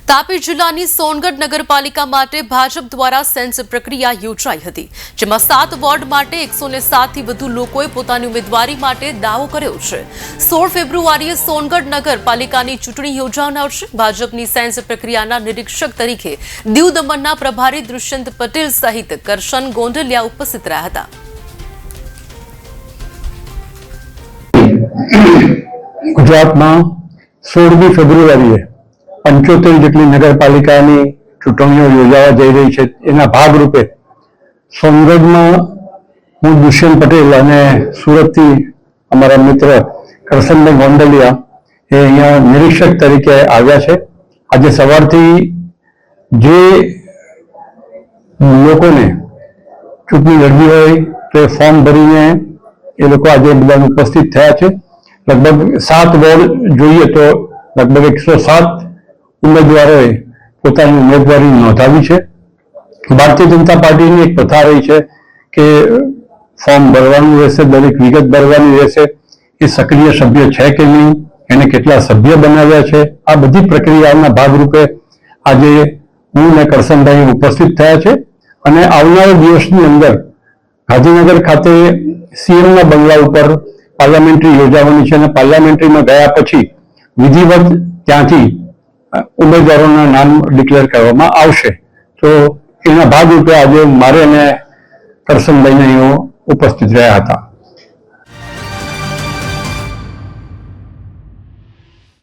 તાપી જિલ્લાની સોનગઢ નગરપાલિકા માટે ભાજપ દ્વારા સેન્સ પ્રક્રિયા યોજાઈ હતી, જેમાં 7 વોર્ડ માટે 107 થી વધુ લોકોએ પોતાની ઉમેદવારી માટે દાવો કર્યો છે। 16 ફેબ્રુઆરીએ સોનગઢ નગરપાલિકાની ચૂંટણી યોજાનાર છે। ભાજપની સેન્સ પ્રક્રિયાના નિરીક્ષક તરીકે દીવ દમણના પ્રભારી દુષ્યંત પટેલ સહિત કરશન ગોંડલિયા ઉપસ્થિત રહ્યા હતા। ગુજરાતમાં 16મી ફેબ્રુઆરીએ 75 જેટલી નગરપાલિકાની ચૂંટણીઓ યોજાવા જઈ રહી છે। એના ભાગરૂપે સોનગઢમાં હું દુષ્યંત પટેલ અને સુરતથી અમારા મિત્ર કરશનભાઈ ગોંડલિયા એ અહીંયા નિરીક્ષક તરીકે આવ્યા છે। આજે સવારથી જે લોકોને ચૂંટણી લડવી હોય તો એ ફોર્મ ભરીને એ લોકો આજે બધા ઉપસ્થિત થયા છે। લગભગ 7 વોર્ડ જોઈએ તો લગભગ 107 ઉમેદવારોએ પોતાની ઉમેદવારી નોંધાવી છે। ભારતીય જનતા પાર્ટીની એક પ્રથા રહી છે કે ફોર્મ ભરવાનું રહેશે, દરેક વિગત ભરવાની રહેશે, એ સક્રિય સભ્ય છે કે નહીં, એને કેટલા સભ્ય બનાવ્યા છે, આ બધી પ્રક્રિયાના ભાગરૂપે આજે હું અને કરશનભાઈ ઉપસ્થિત થયા છે। અને આવનારા દિવસની અંદર ગાંધીનગર ખાતે સીએમના બંગલા ઉપર પાર્લામેન્ટરી યોજાવાની છે અને પાર્લામેન્ટરીમાં ગયા પછી વિધિવત ત્યાંથી ઉમેદવારોના નામ ડિક્લેર કરવામાં આવશે। તો એના ભાગરૂપે આજે મારે અને કરશનભાઈને અહીં ઉપસ્થિત રહ્યા હતા।